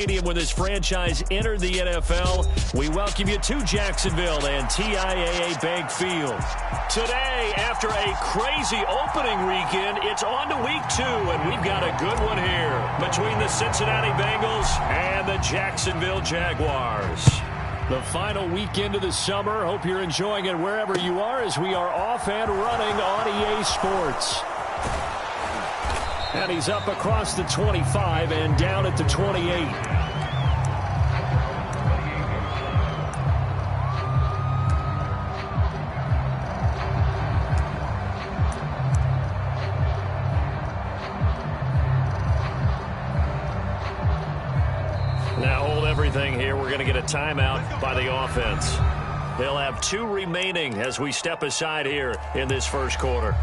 When this franchise entered the NFL, we welcome you to Jacksonville and TIAA Bank Field. Today, after a crazy opening weekend, it's on to week 2, and we've got a good one here between the Cincinnati Bengals and the Jacksonville Jaguars. The final weekend of the summer. Hope you're enjoying it wherever you are as we are off and running on EA Sports. And he's up across the 25 and down at the 28. Now hold everything here. We're going to get a timeout by the offense. They'll have 2 remaining as we step aside here in this first quarter.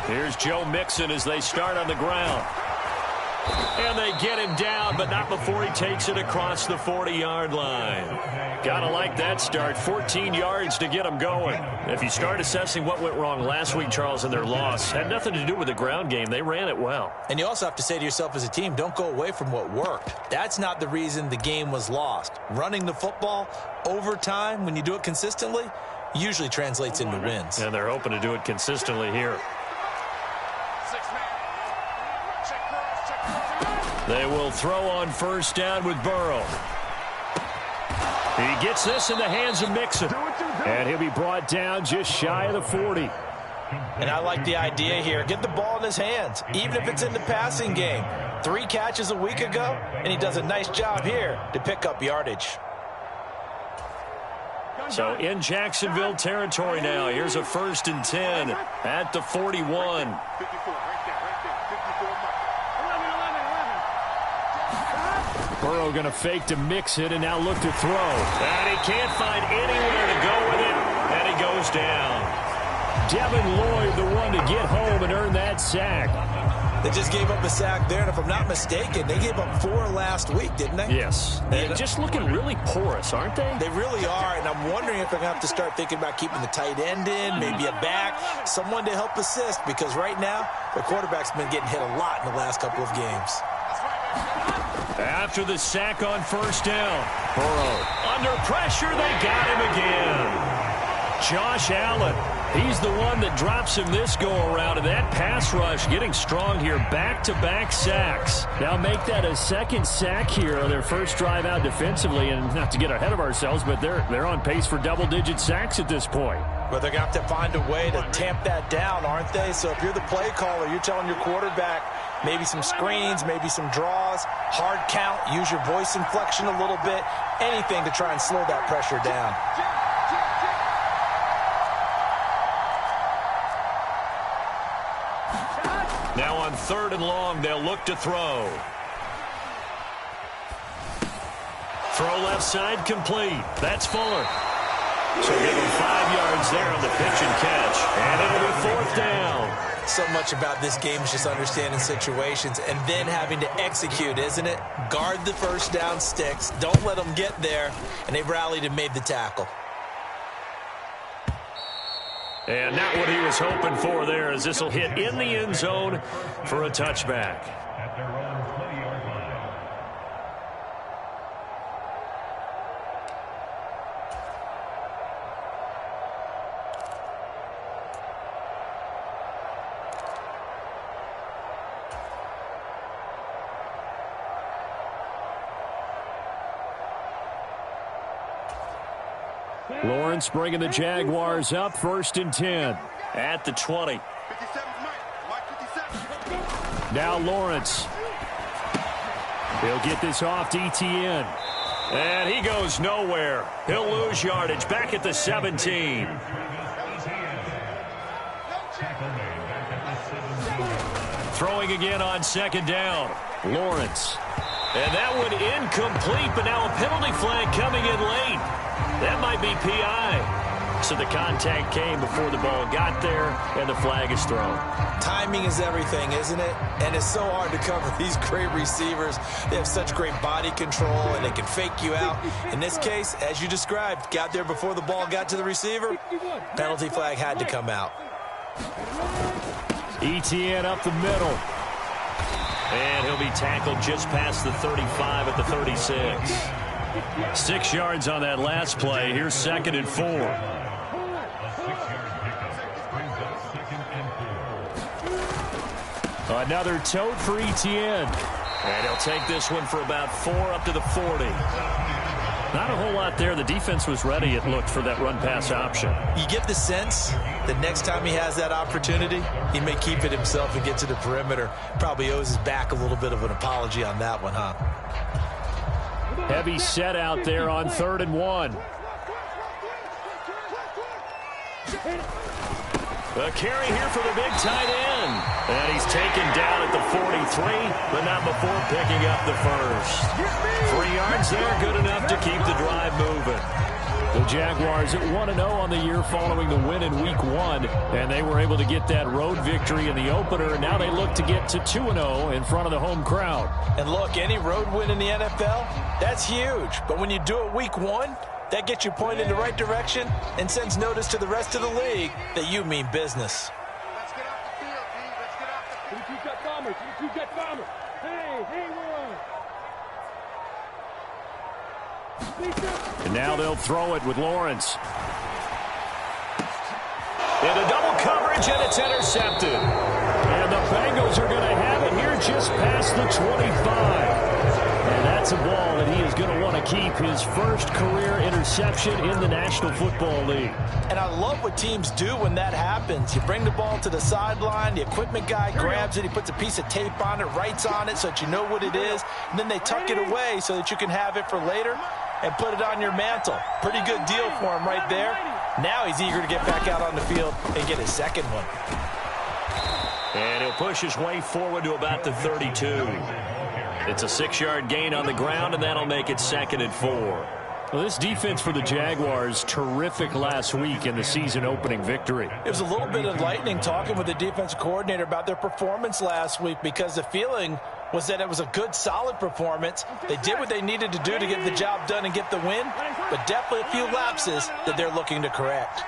Here's Joe Mixon as they start on the ground. And they get him down, but not before he takes it across the 40-yard line. Gotta like that start. 14 yards to get him going. If you start assessing what went wrong last week, Charles, in their loss, had nothing to do with the ground game. They ran it well. And you also have to say to yourself as a team, don't go away from what worked. That's not the reason the game was lost. Running the football over time, when you do it consistently, usually translates into wins. And they're hoping to do it consistently here. They will throw on first down with Burrow. He gets this in the hands of Mixon. And he'll be brought down just shy of the 40. And I like the idea here. Get the ball in his hands, even if it's in the passing game. 3 catches a week ago, and he does a nice job here to pick up yardage. So in Jacksonville territory now. Here's a 1st and 10 at the 41. Burrow going to fake to mix it and now look to throw. And he can't find anywhere to go with it. And he goes down. Devin Lloyd, the one to get home and earn that sack. They just gave up a sack there, and if I'm not mistaken, they gave up 4 last week, didn't they? Yes. They're just looking really porous, aren't they? They really are, and I'm wondering if they're going to have to start thinking about keeping the tight end in, maybe a back, someone to help assist, because right now, the quarterback's been getting hit a lot in the last couple of games. After the sack on first down, Burrow under pressure, they got him again. Josh Allen, he's the one that drops him this go-around, and that pass rush getting strong here, back-to-back sacks. Now make that a 2nd sack here on their first drive out defensively, and not to get ahead of ourselves, but they're on pace for double-digit sacks at this point. But they're going to have to find a way to tamp that down, aren't they? So if you're the play caller, you're telling your quarterback maybe some screens, maybe some draws, hard count, use your voice inflection a little bit, anything to try and slow that pressure down. Now on 3rd and long, they'll look to throw. Throw left side complete. That's Fuller. So give him 5 yards there on the pitch and catch. And it'll be 4th down. So much about this game is just understanding situations and then having to execute, isn't it? Guard the first down sticks. Don't let them get there. And they've rallied and made the tackle. And not what he was hoping for there, as this will hit in the end zone for a touchback. Lawrence bringing the Jaguars up, 1st and 10 at the 20. Now Lawrence. He'll get this off to ETN. And he goes nowhere. He'll lose yardage back at the 17. Throwing again on 2nd down. Lawrence. And that one incomplete, but now a penalty flag coming in late. That might be PI. So the contact came before the ball got there, and the flag is thrown. Timing is everything, isn't it? And it's so hard to cover these great receivers. They have such great body control, and they can fake you out. In this case, as you described, got there before the ball got to the receiver. Penalty flag had to come out. ETN up the middle. And he'll be tackled just past the 35 at the 36. 6 yards on that last play. Here's 2nd and 4. Another tote for ETN. And he'll take this one for about 4 up to the 40. Not a whole lot there. The defense was ready, it looked, for that run-pass option. You get the sense that next time he has that opportunity, he may keep it himself and get to the perimeter. Probably owes his back a little bit of an apology on that one, huh? Heavy set out there on 3rd and 1. A carry here for the big tight end. And he's taken down at the 43, but not before picking up the first. 3 yards there, good enough to keep the drive moving. The Jaguars at 1-0 on the year following the win in Week 1, and they were able to get that road victory in the opener, and now they look to get to 2-0 in front of the home crowd. And look, any road win in the NFL, that's huge. But when you do it Week 1, that gets you pointed in the right direction and sends notice to the rest of the league that you mean business. Let's get off the field, D. Let's get off the field. You got bombers. You got bombers. Hey, and now they'll throw it with Lawrence. Into double coverage, and it's intercepted. And the Bengals are going to have it here just past the 25. And that's a ball that he is going to want to keep, his first career interception in the National Football League. And I love what teams do when that happens. You bring the ball to the sideline, the equipment guy grabs it, he puts a piece of tape on it, writes on it so that you know what it is, and then they tuck it away so that you can have it for later and put it on your mantle. Pretty good deal for him right there. Now he's eager to get back out on the field and get his second one. And he'll push his way forward to about the 32. It's a 6-yard gain on the ground, and that'll make it 2nd and 4. Well, this defense for the Jaguars, terrific last week in the season-opening victory. It was a little bit enlightening talking with the defensive coordinator about their performance last week, because the feeling was that it was a good, solid performance. They did what they needed to do to get the job done and get the win, but definitely a few lapses that they're looking to correct.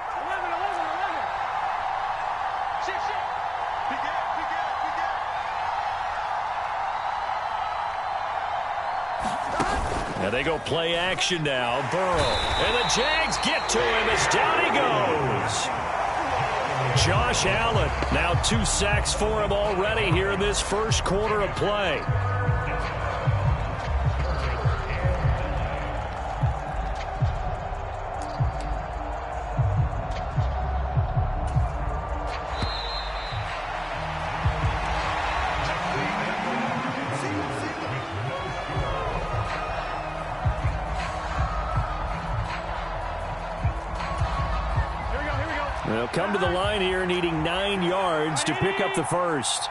Now they go play action now. Burrow. And the Jags get to him as down he goes. Josh Allen. Now 2 sacks for him already here in this first quarter of play. They'll come to the line here needing 9 yards to pick up the first.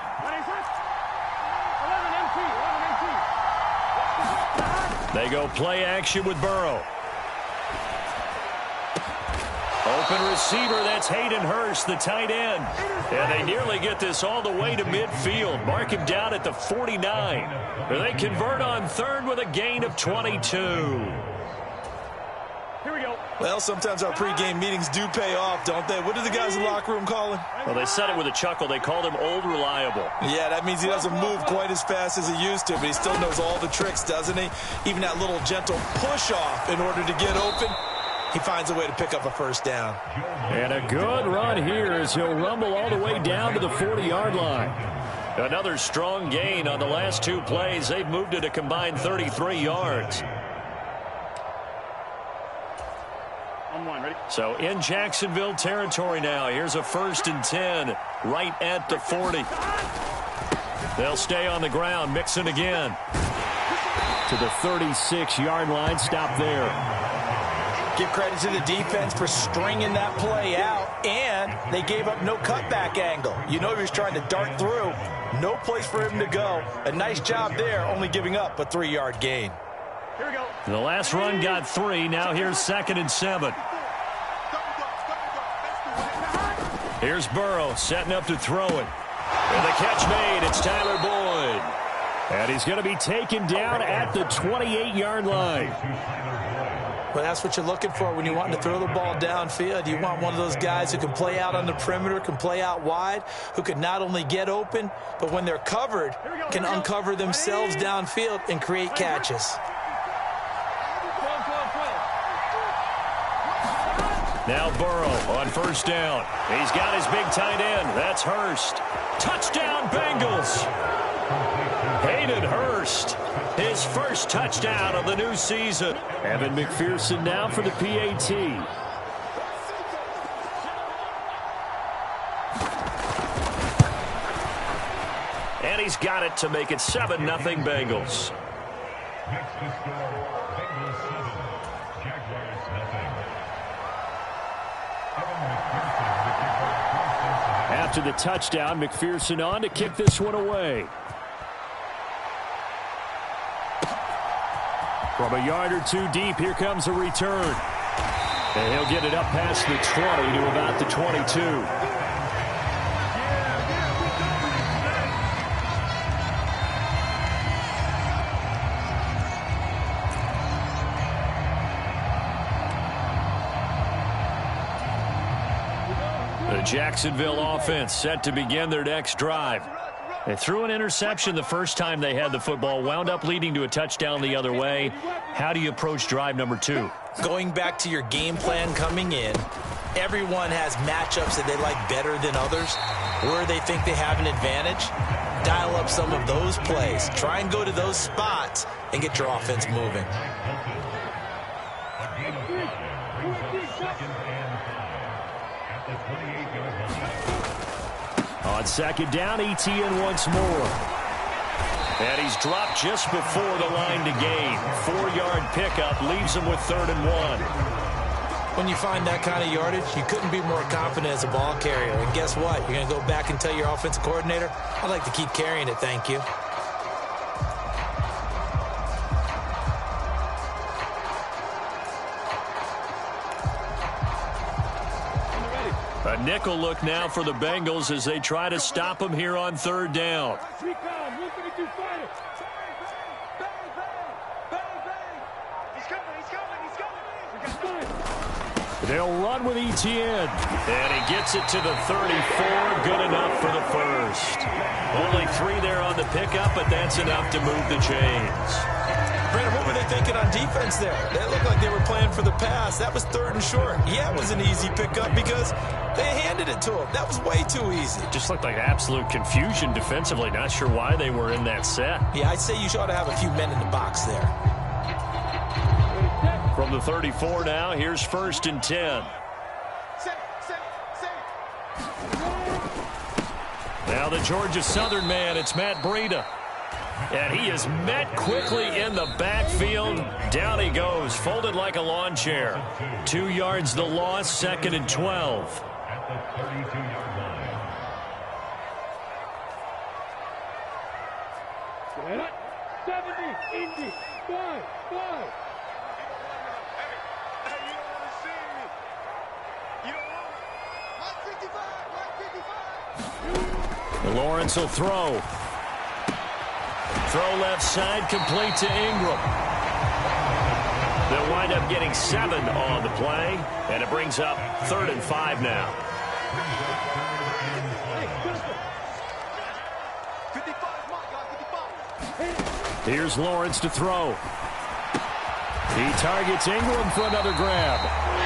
They go play action with Burrow. Open receiver, that's Hayden Hurst, the tight end. And they nearly get this all the way to midfield. Mark him down at the 49. They convert on 3rd with a gain of 22. Well, sometimes our pregame meetings do pay off, don't they? What do the guys in the locker room call him? Well, they said it with a chuckle. They called him Old Reliable. Yeah, that means he doesn't move quite as fast as he used to, but he still knows all the tricks, doesn't he? Even that little gentle push-off in order to get open, he finds a way to pick up a first down. And a good run here as he'll rumble all the way down to the 40-yard line. Another strong gain on the last 2 plays. They've moved it a combined 33 yards. So in Jacksonville territory now. Here's a 1st and 10 right at the 40. They'll stay on the ground. Mixon again. To the 36-yard line. Stop there. Give credit to the defense for stringing that play out, and they gave up no cutback angle. You know he was trying to dart through. No place for him to go. A nice job there, only giving up a 3-yard gain. The last run got 3. Now here's 2nd and 7. Here's Burrow setting up to throw it. And the catch made. It's Tyler Boyd. And he's going to be taken down at the 28-yard line. Well, that's what you're looking for when you want to throw the ball downfield. You want one of those guys who can play out on the perimeter, can play out wide, who can not only get open, but when they're covered, can uncover themselves downfield and create catches. Now Burrow on first down. He's got his big tight end. That's Hurst. Touchdown, Bengals. Hayden Hurst, his first touchdown of the new season. Evan McPherson now for the PAT. And he's got it to make it 7-0 Bengals. After the touchdown, McPherson on to kick this one away. From a yard or two deep, here comes a return. And he'll get it up past the 20 to about the 22. The Jacksonville offense set to begin their next drive. They threw an interception the first time they had the football, wound up leading to a touchdown the other way. How do you approach drive number 2? Going back to your game plan coming in, everyone has matchups that they like better than others, where they think they have an advantage. Dial up some of those plays. Try and go to those spots and get your offense moving. On second down, ETN once more. And he's dropped just before the line to gain. 4-yard pickup leaves him with 3rd and 1. When you find that kind of yardage, you couldn't be more confident as a ball carrier. And guess what? You're going to go back and tell your offensive coordinator, I'd like to keep carrying it, thank you. A nickel look now for the Bengals as they try to stop him here on 3rd down. They'll run with ETN. And he gets it to the 34. Good enough for the first. Only 3 there on the pickup, but that's enough to move the chains. Brandon, what were they thinking on defense there? They looked like they were playing for the pass. That was 3rd and short. Yeah, it was an easy pickup because they handed it to him. That was way too easy. Just looked like absolute confusion defensively. Not sure why they were in that set. Yeah, I'd say you ought to have a few men in the box there. From the 34 now, here's 1st and 10. Now the Georgia Southern man, it's Matt Breida. And he is met quickly in the backfield. Down he goes, folded like a lawn chair. 2 yards the loss, 2nd and 12. At the 32-yard line. 70, Indy, 5. Hey, you don't want to see me. You don't want 155. Lawrence will throw. Throw left side, complete to Ingram. They'll wind up getting 7 on the play, and it brings up 3rd and 5 now. 55. Here's Lawrence to throw. He targets Ingram for another grab.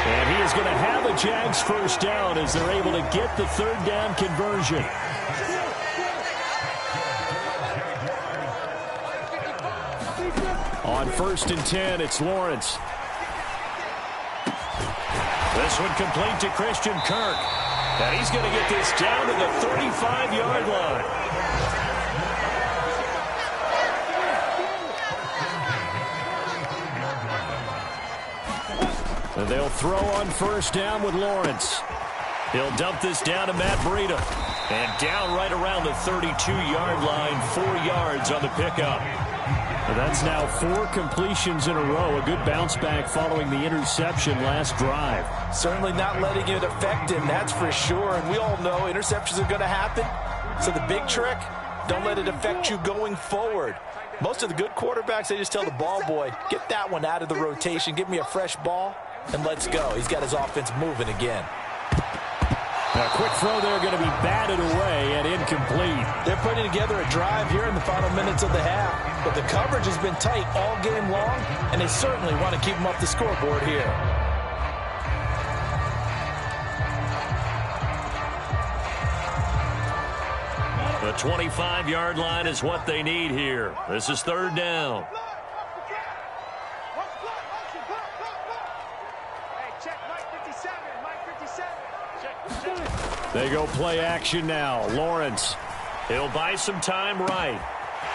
And he is going to have a Jags first down as they're able to get the 3rd down conversion. On 1st and 10, it's Lawrence. This one complete to Christian Kirk. And he's going to get this down to the 35-yard line. And they'll throw on 1st down with Lawrence. He'll dump this down to Matt Breida. And down right around the 32-yard line, 4 yards on the pickup. That's now 4 completions in a row. A good bounce back following the interception last drive. Certainly not letting it affect him, that's for sure. And we all know interceptions are going to happen. So the big trick, don't let it affect you going forward. Most of the good quarterbacks, they just tell the ball boy, get that one out of the rotation, give me a fresh ball, and let's go. He's got his offense moving again. A quick throw there going to be batted away and incomplete. They're putting together a drive here in the final minutes of the half, but the coverage has been tight all game long, and they certainly want to keep them off the scoreboard here. The 25-yard line is what they need here. This is 3rd down. They go play action now. Lawrence. He'll buy some time right.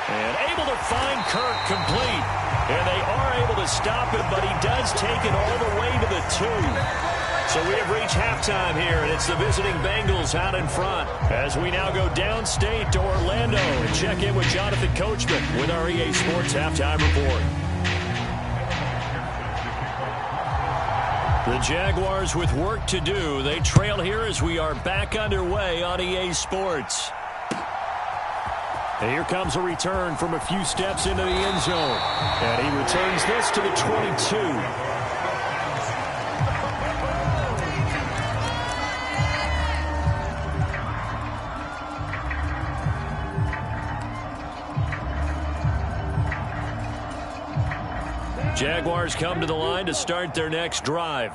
And able to find Kirk complete. And they are able to stop him, but he does take it all the way to the 2. So we have reached halftime here, and it's the visiting Bengals out in front. As we now go downstate to Orlando and check in with Jonathan Coachman with our EA Sports Halftime Report. The Jaguars with work to do. They trail here as we are back underway on EA Sports. And here comes a return from a few steps into the end zone. And he returns this to the 22. Jaguars come to the line to start their next drive.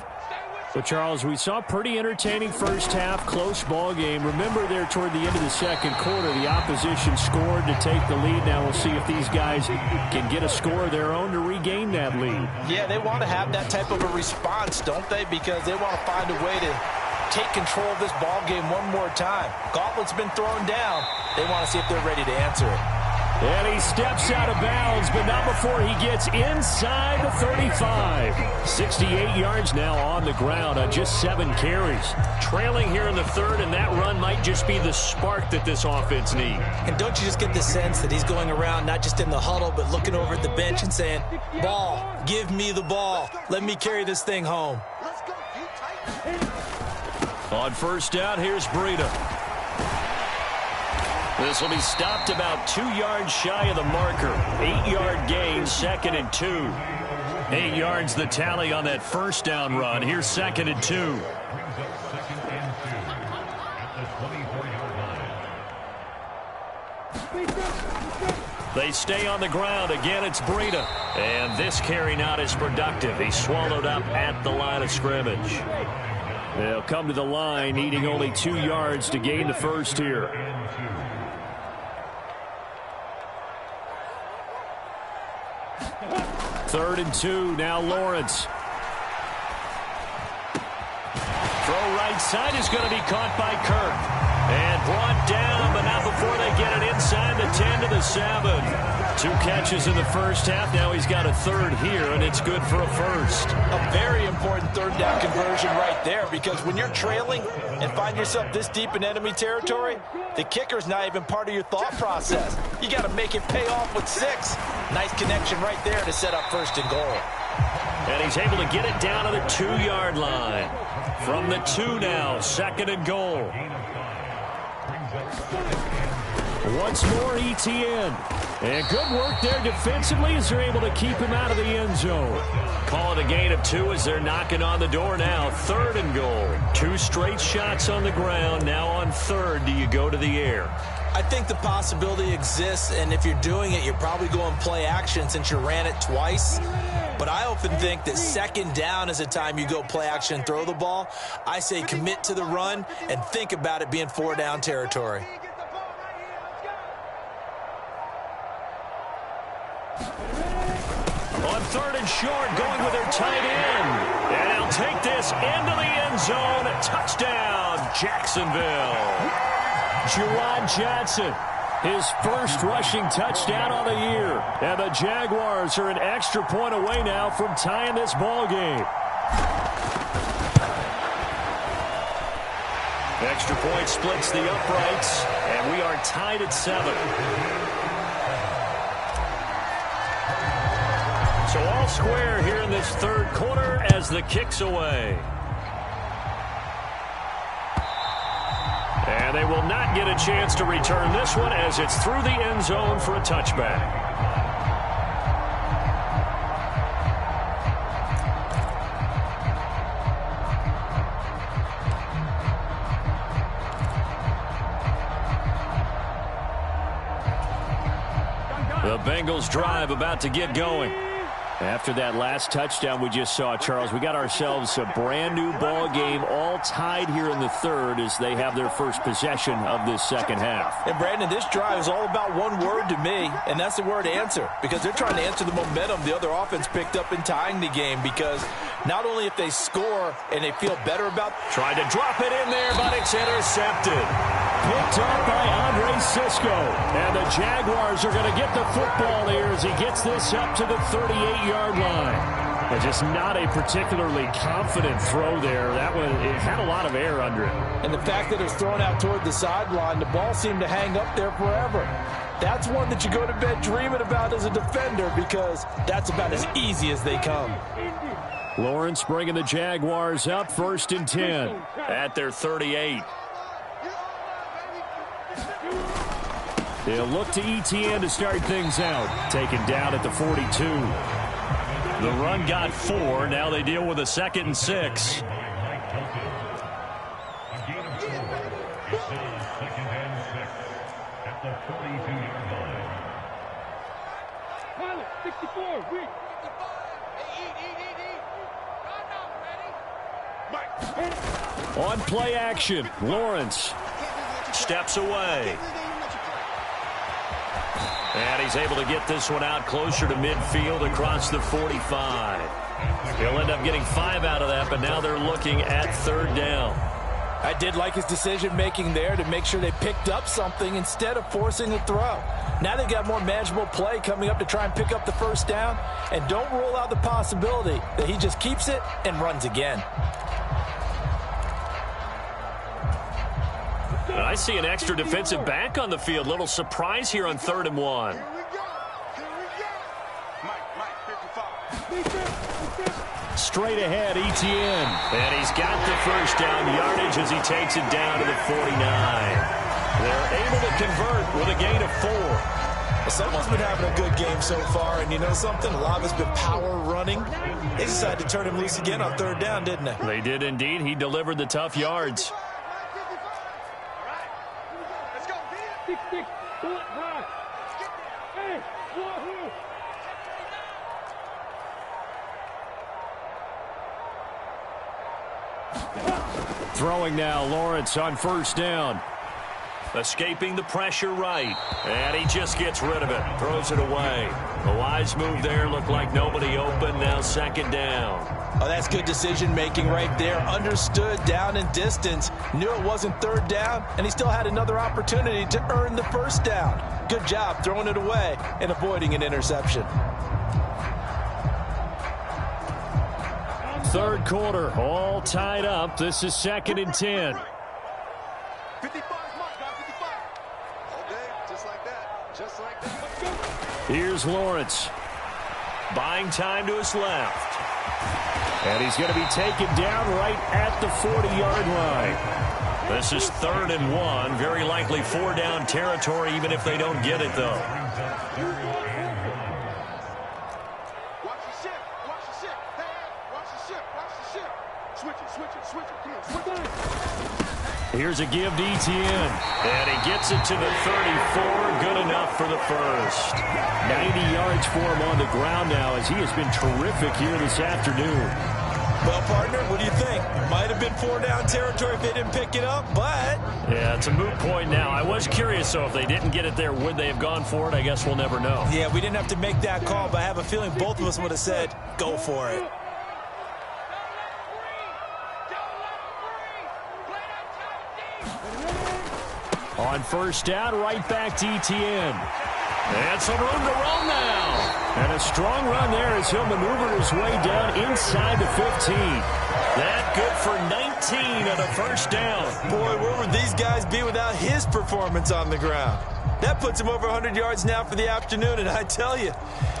So, Charles, we saw a pretty entertaining first half, close ball game. Remember there toward the end of the second quarter, the opposition scored to take the lead. Now we'll see if these guys can get a score of their own to regain that lead. Yeah, they want to have that type of a response, don't they? Because they want to find a way to take control of this ball game one more time. Gauntlet's been thrown down. They want to see if they're ready to answer it. And he steps out of bounds, but not before he gets inside the 35. 68 yards now on the ground on just 7 carries. Trailing here in the 3rd, and that run might just be the spark that this offense needs. And don't you just get the sense that he's going around not just in the huddle, but looking over at the bench and saying, ball, give me the ball. Let me carry this thing home. On 1st down, here's Breida. This will be stopped about 2 yards shy of the marker. 8-yard gain, 2nd and 2. 8 yards the tally on that 1st down run. Here's 2nd and 2. They stay on the ground. Again, it's Breida. And this carry not as productive. He's swallowed up at the line of scrimmage. They'll come to the line, needing only 2 yards to gain the first here. 3rd and 2, now Lawrence. Throw right side is going to be caught by Kirk. And brought down, but not before they get it inside the 10 to the 7. 2 catches in the first half. Now he's got a 3rd here, and it's good for a 1st. A very important 3rd down conversion right there, because when you're trailing and find yourself this deep in enemy territory, the kicker's not even part of your thought process. You got to make it pay off with 6. Nice connection right there to set up 1st and goal. And he's able to get it down to the 2-yard line. From the 2 now, 2nd and goal. Once more, ETN. And good work there defensively as they're able to keep him out of the end zone. Call it a gain of 2 as they're knocking on the door now. 3rd and goal. 2 straight shots on the ground. Now on 3rd, do you go to the air? I think the possibility exists, and if you're doing it, you're probably going play action since you ran it twice. But I often think that 2nd down is a time you go play action and throw the ball. I say commit to the run and think about it being 4-down territory. On 3rd and short, going with their tight end. And he'll take this into the end zone. Touchdown, Jacksonville. Juwan Johnson, his first rushing touchdown on the year. And the Jaguars are an extra point away now from tying this ball game. Extra point splits the uprights, and we are tied at 7. So all square here in this third quarter as the kick's away. And they will not get a chance to return this one as it's through the end zone for a touchback. The Bengals drive about to get going. After that last touchdown we just saw, Charles, we got ourselves a brand-new ball game, all tied here in the third as they have their first possession of this second half. And, Brandon, this drive is all about one word to me, and that's the word answer, because they're trying to answer the momentum the other offense picked up in tying the game, because not only if they score and they feel better about... Tried to drop it in there, but it's intercepted. Picked up by Andre Cisco. And the Jaguars are going to get the football here as he gets this up to the 38-yard line. But just not a particularly confident throw there. That one, it had a lot of air under it. And the fact that it was thrown out toward the sideline, the ball seemed to hang up there forever. That's one that you go to bed dreaming about as a defender because that's about as easy as they come. Lawrence bringing the Jaguars up 1st and 10 at their 38. They'll look to ETN to start things out. Taken down at the 42. The run got 4. Now they deal with a 2nd and 6. On play action, Lawrence steps away. And he's able to get this one out closer to midfield across the 45. He'll end up getting 5 out of that, but now they're looking at 3rd down. I did like his decision-making there to make sure they picked up something instead of forcing the throw. Now they've got more manageable play coming up to try and pick up the 1st down, and don't rule out the possibility that he just keeps it and runs again. I see an extra defensive back on the field. Little surprise here on 3rd and 1. Straight ahead, ETN. And he's got the 1st down yardage as he takes it down to the 49. They're able to convert with a gain of 4. Someone's been having a good game so far, and you know something? A lot of it's been power running. They decided to turn him loose again on 3rd down, didn't they? They did indeed. He delivered the tough yards. Throwing now, Lawrence on 1st down. Escaping the pressure right. And he just gets rid of it. Throws it away. A wise move there. Looked like nobody open. Now 2nd down. Oh, that's good decision-making right there. Understood down and distance. Knew it wasn't 3rd down, and he still had another opportunity to earn the 1st down. Good job throwing it away and avoiding an interception. 3rd quarter, all tied up. This is 2nd and 10. 55 mark, guys, 55. Okay, just like that. Just like that. Here's Lawrence. Buying time to his left. And he's going to be taken down right at the 40-yard line. This is 3rd and 1. Very likely 4-down territory, even if they don't get it, though. Here's a give to ETN. And he gets it to the 34. Good enough for the 1st. 90 yards for him on the ground now as he has been terrific here this afternoon. Well, partner, what do you think? Might have been 4-down territory if they didn't pick it up, but... Yeah, it's a moot point now. I was curious, so if they didn't get it there, would they have gone for it? I guess we'll never know. Yeah, we didn't have to make that call, but I have a feeling both of us would have said, go for it. On 1st down, right back to ETN. And some room to run now. And a strong run there as he'll maneuver his way down inside the 15. That good for 19 at a 1st down. Boy, where would these guys be without his performance on the ground? That puts him over 100 yards now for the afternoon, and I tell you,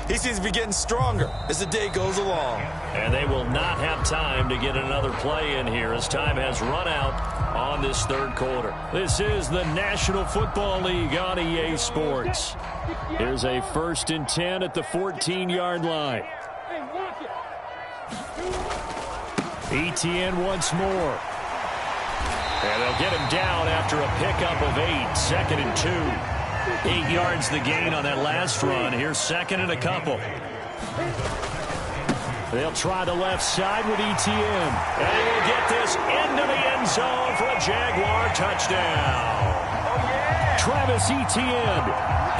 he seems to be getting stronger as the day goes along. And they will not have time to get another play in here as time has run out on this third quarter. This is the National Football League on EA Sports. Here's a 1st and 10 at the 14-yard line. ETN once more. And they'll get him down after a pickup of 8. 2nd and 2. 8 yards the gain on that last run. Here's 2nd and a couple. They'll try the left side with ETN. And he will get this into the end zone for a Jaguar touchdown. Travis Etienne,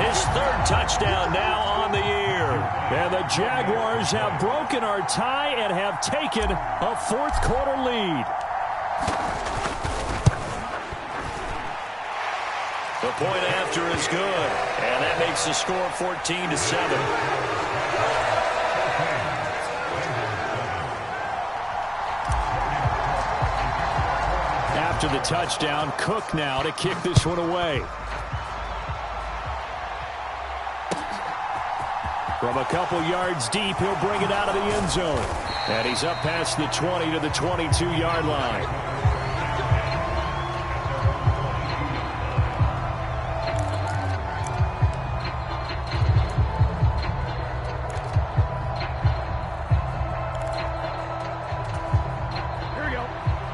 his 3rd touchdown now on the year. And the Jaguars have broken our tie and have taken a 4th quarter lead. The point after is good, and that makes the score 14-7. After the touchdown, Cook now to kick this one away. From a couple yards deep, he'll bring it out of the end zone. And he's up past the 20 to the 22-yard line.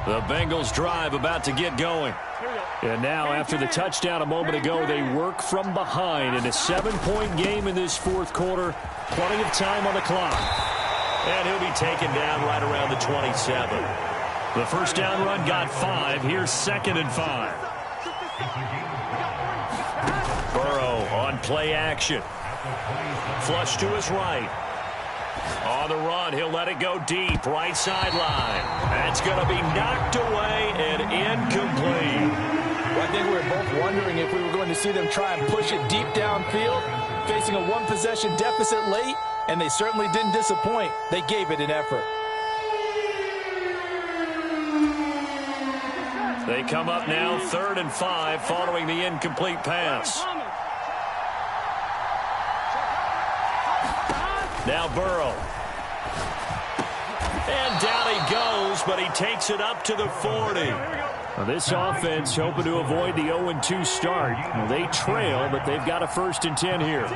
The Bengals drive about to get going. And now, after the touchdown a moment ago, they work from behind in a 7-point game in this 4th quarter. Plenty of time on the clock. And he'll be taken down right around the 27. The first down run got 5. Here's 2nd and 5. Burrow on play action. Flush to his right. On the run, he'll let it go deep, right sideline. That's going to be knocked away and incomplete. Well, I think we were both wondering if we were going to see them try and push it deep downfield, facing a 1-possession deficit late, and they certainly didn't disappoint. They gave it an effort. They come up now 3rd and 5 following the incomplete pass. Now Burrow. And down he goes, but he takes it up to the 40. Now this offense hoping to avoid the 0-2 start. Well, they trail, but they've got a 1st and 10 here.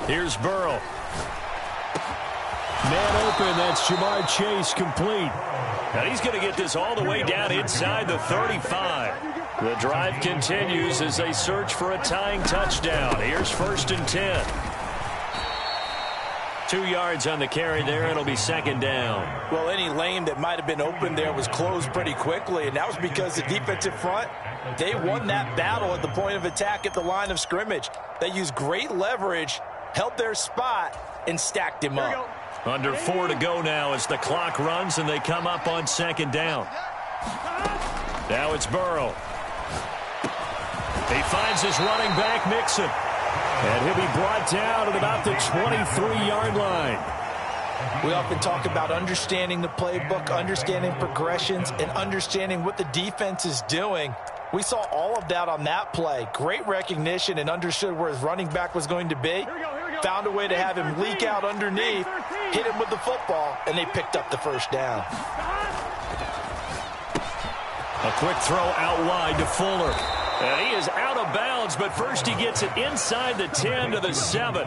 Here's Burrow. Man open, that's Jamar Chase complete. Now he's going to get this all the way down inside the 35. The drive continues as they search for a tying touchdown. Here's 1st and 10. 2 yards on the carry there. It'll be 2nd down. Well, any lane that might have been open there was closed pretty quickly, and that was because the defensive front, they won that battle at the point of attack at the line of scrimmage. They used great leverage, held their spot, and stacked him up. Under 4 to go now as the clock runs and they come up on 2nd down. Now it's Burrow. He finds his running back, Mixon. And he'll be brought down at about the 23-yard line. We often talk about understanding the playbook, understanding progressions, and understanding what the defense is doing. We saw all of that on that play. Great recognition and understood where his running back was going to be. Found a way to have him leak out underneath, hit him with the football, and they picked up the 1st down. A quick throw out wide to Fuller. And he is out of bounds, but first he gets it inside the 10 to the 7.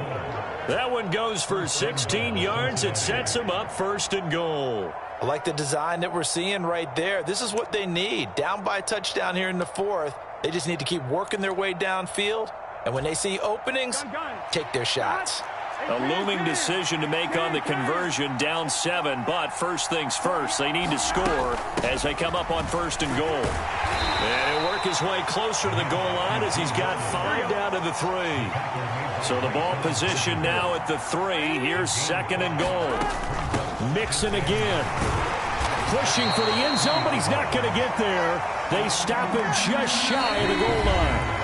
That one goes for 16 yards. It sets him up 1st and goal. I like the design that we're seeing right there. This is what they need. Down by a touchdown here in the 4th. They just need to keep working their way downfield. And when they see openings, take their shots. A looming decision to make on the conversion, down 7. But first things first, they need to score as they come up on 1st and goal. And he'll work his way closer to the goal line as he's got 5 down to the 3. So the ball position now at the 3. Here's 2nd and goal. Mixon again. Pushing for the end zone, but he's not going to get there. They stop him just shy of the goal line.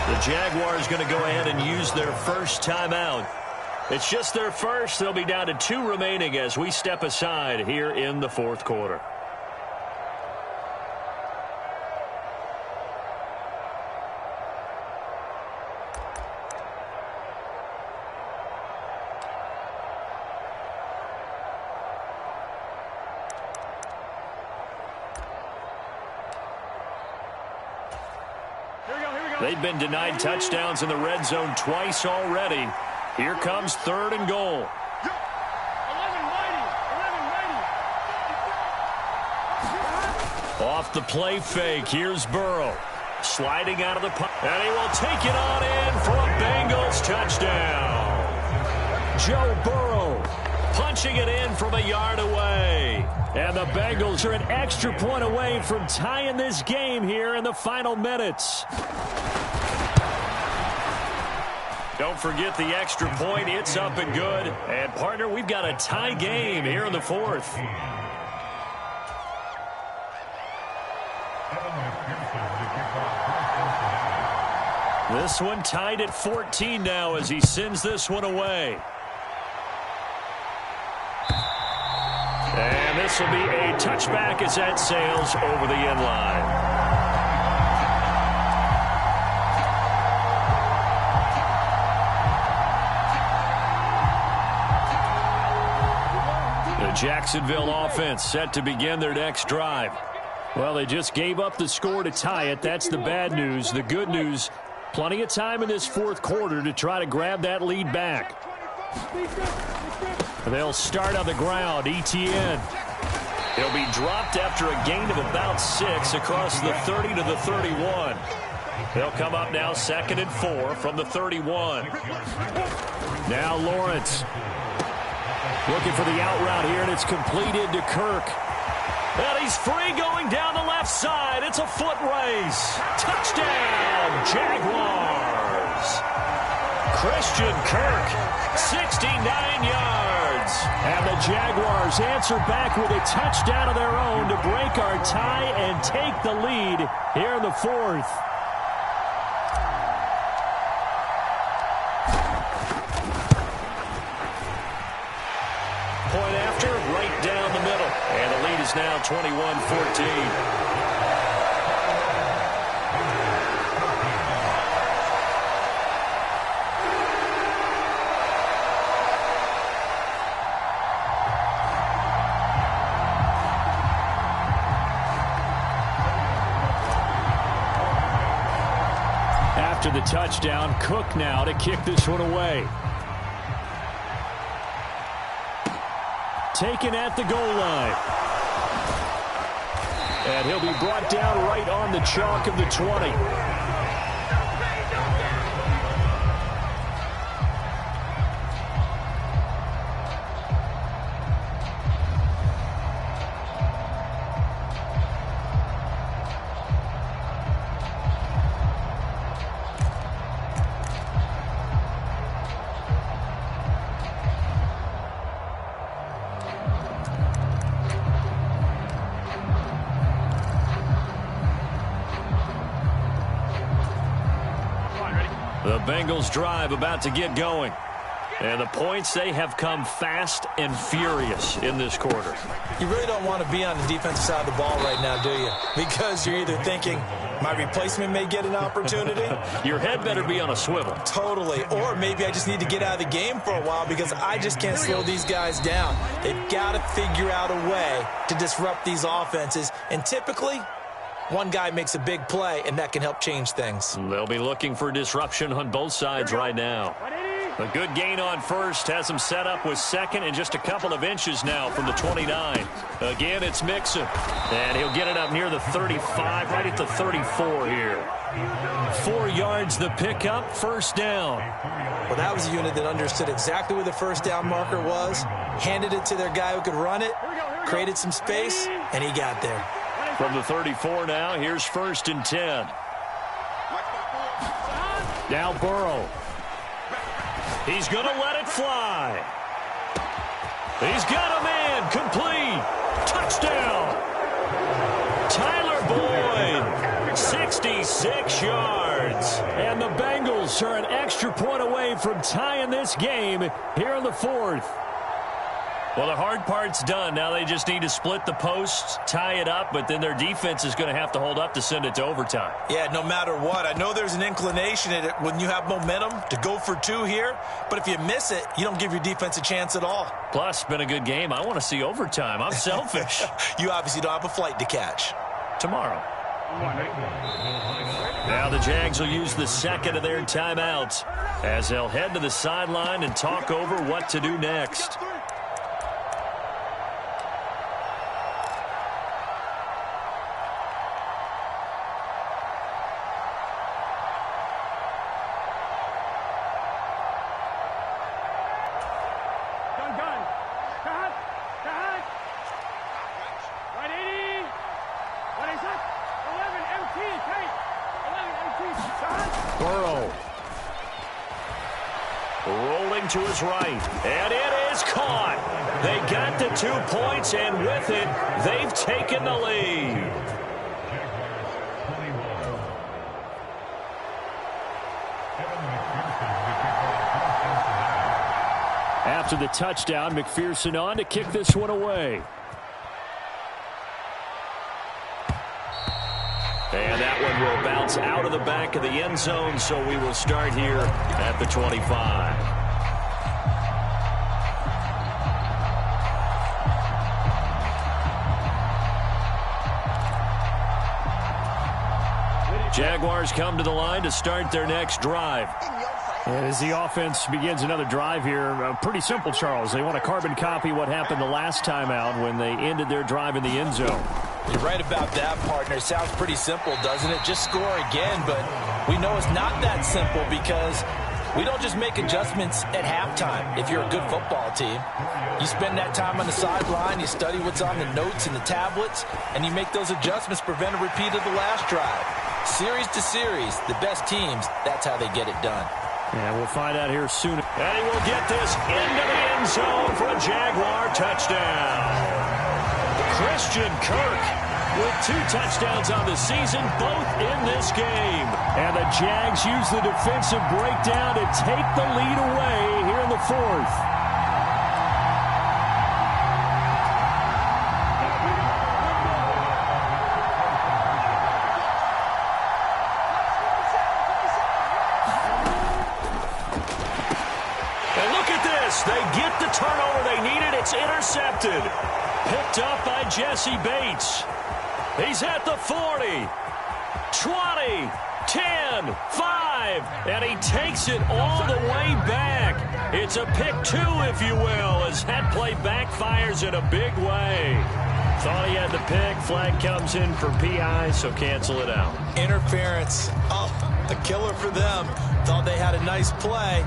The Jaguars going to go ahead and use their first timeout. It's just their first. They'll be down to 2 remaining as we step aside here in the fourth quarter. They've been denied touchdowns in the red zone twice already. Here comes 3rd and goal. Off the play fake, here's Burrow. Sliding out of the pocket, and he will take it on in for a Bengals touchdown. Joe Burrow punching it in from a yard away. And the Bengals are an extra point away from tying this game here in the final minutes. Don't forget the extra point. It's up and good. And, partner, we've got a tie game here in the fourth. This one tied at 14 now as he sends this one away. And this will be a touchback as that sails over the end line. The Jacksonville offense set to begin their next drive. Well, they just gave up the score to tie it. That's the bad news. The good news, plenty of time in this fourth quarter to try to grab that lead back. They'll start on the ground. Etienne. He'll be dropped after a gain of about 6 across the 30 to the 31. They'll come up now 2nd and 4 from the 31. Now Lawrence. Looking for the out route here, and it's completed to Kirk. And he's free going down the left side. It's a foot race. Touchdown, Jaguars. Christian Kirk, 69 yards. And the Jaguars answer back with a touchdown of their own to break our tie and take the lead here in the fourth. Point after, right down the middle. And the lead is now 21-14. After the touchdown, Cook now to kick this one away. Taken at the goal line. And he'll be brought down right on the chalk of the 20. The Bengals drive about to get going. And the points, they have come fast and furious in this quarter. You really don't want to be on the defensive side of the ball right now, do you? Because you're either thinking, my replacement may get an opportunity. Your head better be on a swivel. Totally. Or maybe I just need to get out of the game for a while because I just can't slow these guys down. They've got to figure out a way to disrupt these offenses. And typically, one guy makes a big play, and that can help change things. They'll be looking for disruption on both sides right now. A good gain on first has them set up with second and just a couple of inches now from the 29. Again, it's Mixon. And he'll get it up near the 35, right at the 34 here. 4 yards the pickup, first down. Well, that was a unit that understood exactly where the first down marker was, handed it to their guy who could run it, created some space, and he got there. From the 34 now, here's 1st and 10. Now Burrow. He's going to let it fly. He's got a man complete. Touchdown. Tyler Boyd, 66 yards. And the Jags are an extra point away from tying this game here in the fourth. Well, the hard part's done. Now they just need to split the posts, tie it up, but then their defense is going to have to hold up to send it to overtime. Yeah, no matter what. I know there's an inclination in it when you have momentum to go for two here, but if you miss it, you don't give your defense a chance at all. Plus, been a good game. I want to see overtime. I'm selfish. You obviously don't have a flight to catch. Tomorrow. Now the Jags will use the second of their timeouts as they'll head to the sideline and talk over what to do next. Rolling to his right, and it is caught. They got the 2 points, and with it, they've taken the lead. After the touchdown, McPherson on to kick this one away. And that one will bounce out of the back of the end zone, so we will start here at the 25. Jaguars come to the line to start their next drive. As the offense begins another drive here, pretty simple, Charles. They want to carbon copy what happened the last time out when they ended their drive in the end zone. You're right about that, partner. Sounds pretty simple, doesn't it? Just score again, but we know it's not that simple because we don't just make adjustments at halftime if you're a good football team. You spend that time on the sideline, you study what's on the notes and the tablets, and you make those adjustments to prevent a repeat of the last drive. Series to series, the best teams, that's how they get it done. And we'll find out here soon. And he will get this into the end zone for a Jaguar touchdown. Christian Kirk with 2 touchdowns on the season, both in this game. And the Jags use the defensive breakdown to take the lead away here in the fourth. And look at this. They get the turnover they needed. It's intercepted. Picked up by Jesse Bates. He's at the 40, 20, 10, 5, and he takes it all the way back. It's a pick 2, if you will, as that play backfires in a big way. Thought he had the pick. Flag comes in for PI, so cancel it out. Interference. Oh, a killer for them. Thought they had a nice play.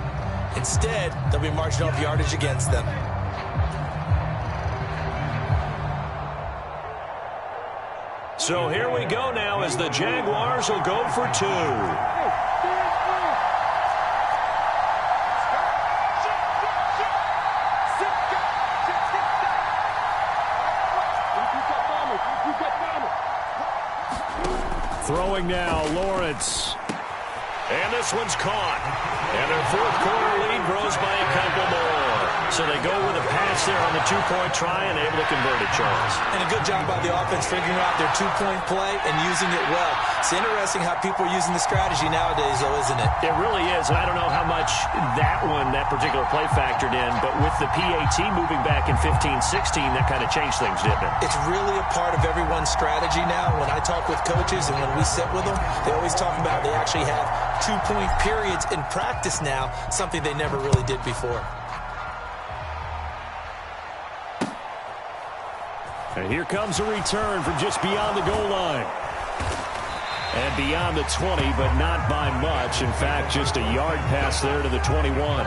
Instead, they'll be marching off yardage against them. So here we go now as the Jaguars will go for 2. Throwing now, Lawrence. And this one's caught. And their fourth quarter lead grows by a couple more. So they go with a pass there on the 2-point try and able to convert it, Charles. And a good job by the offense figuring out their 2-point play and using it well. It's interesting how people are using the strategy nowadays, though, isn't it? It really is. And I don't know how much that particular play factored in, but with the PAT moving back in 15-16, that kind of changed things, didn't it? It's really a part of everyone's strategy now. When I talk with coaches and when we sit with them, they always talk about they actually have 2-point periods in practice now, something they never really did before. And here comes a return from just beyond the goal line. And beyond the 20, but not by much. In fact, just a yard pass there to the 21.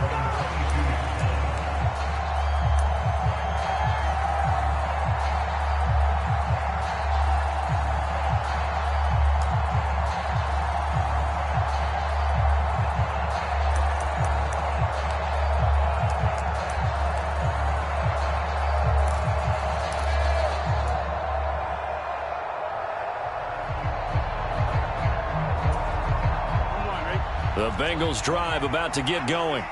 The Bengals drive about to get going.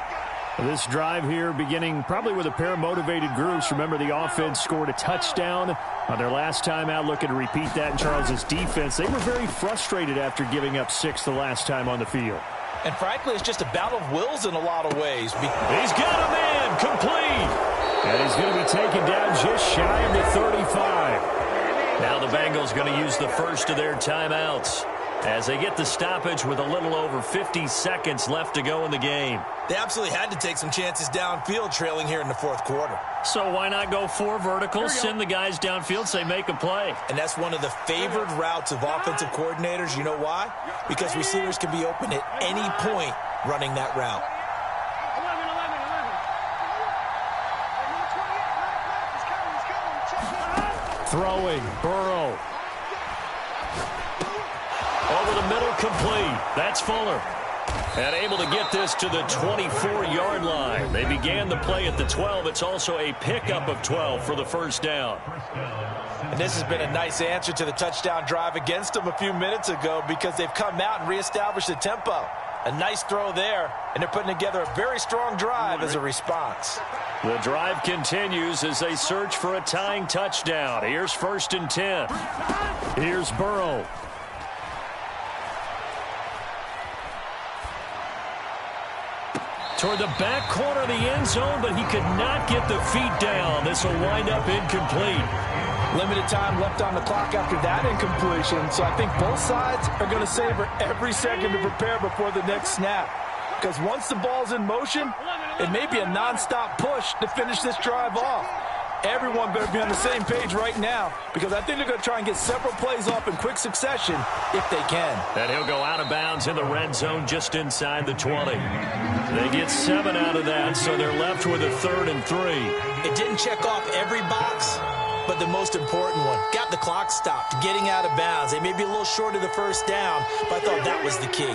This drive here beginning probably with a pair of motivated groups. Remember, the offense scored a touchdown on their last time out, looking to repeat that in Charles' defense. They were very frustrated after giving up 6 the last time on the field. And frankly, it's just a battle of wills in a lot of ways. He's got a man complete. And he's going to be taken down just shy of the 35. Now the Bengals going to use the first of their timeouts as they get the stoppage with a little over 50 seconds left to go in the game. They absolutely had to take some chances downfield trailing here in the fourth quarter. So why not go 4 verticals, send the guys downfield, say make a play? And that's one of the favored routes of offensive coordinators. You know why? Because receivers can be open at any point running that route. Throwing, Burrow. Over the middle, complete. That's Fuller. And able to get this to the 24-yard line. They began the play at the 12. It's also a pickup of 12 for the first down. And this has been a nice answer to the touchdown drive against them a few minutes ago because they've come out and reestablished the tempo. A nice throw there, and they're putting together a very strong drive as a response. The drive continues as they search for a tying touchdown. Here's 1st and 10. Here's Burrow. Toward the back corner of the end zone, but he could not get the feet down. This will wind up incomplete. Limited time left on the clock after that incompletion, so I think both sides are going to savor every second to prepare before the next snap. Because once the ball's in motion, it may be a nonstop push to finish this drive off. Everyone better be on the same page right now because I think they're going to try and get several plays off in quick succession if they can. And he'll go out of bounds in the red zone just inside the 20. They get 7 out of that, so they're left with a 3rd and 3. It didn't check off every box, but the most important one, got the clock stopped, getting out of bounds. They may be a little short of the first down, but I thought that was the key.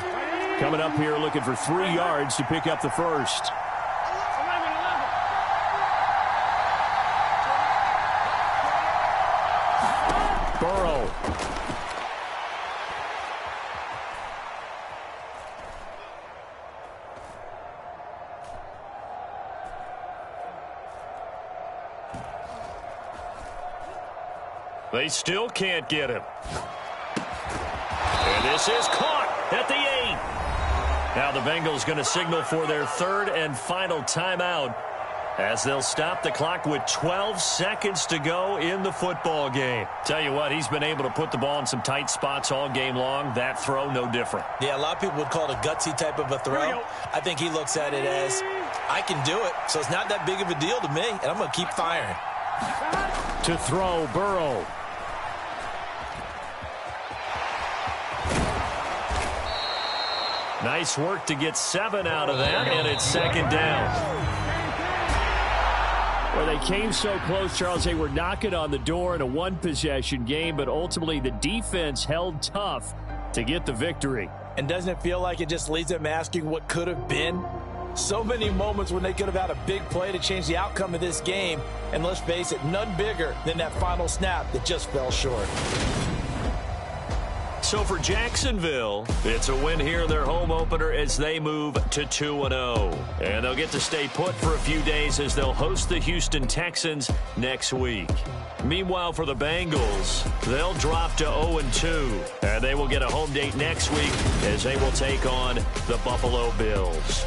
Coming up here looking for 3 yards to pick up the first. Burrow. They still can't get him. And this is caught at the 8. Now the Bengals going to signal for their 3rd and final timeout as they'll stop the clock with 12 seconds to go in the football game. Tell you what, he's been able to put the ball in some tight spots all game long. That throw, no different. Yeah, a lot of people would call it a gutsy type of a throw. I think he looks at it as, I can do it, so it's not that big of a deal to me, and I'm going to keep firing. To throw, Burrow. Nice work to get 7 out of that, and it's 2nd down. Well, they came so close, Charles. They were knocking on the door in a 1-possession game, but ultimately the defense held tough to get the victory. And doesn't it feel like it just leaves them asking what could have been? So many moments when they could have had a big play to change the outcome of this game, and let's face it, none bigger than that final snap that just fell short. So for Jacksonville, it's a win here in their home opener as they move to 2-0. And they'll get to stay put for a few days as they'll host the Houston Texans next week. Meanwhile, for the Bengals, they'll drop to 0-2. And they will get a home date next week as they will take on the Buffalo Bills.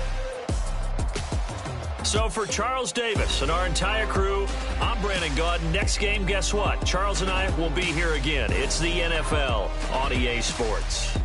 So for Charles Davis and our entire crew, I'm Brandon Gaudin. Next game, guess what? Charles and I will be here again. It's the NFL on EA Sports.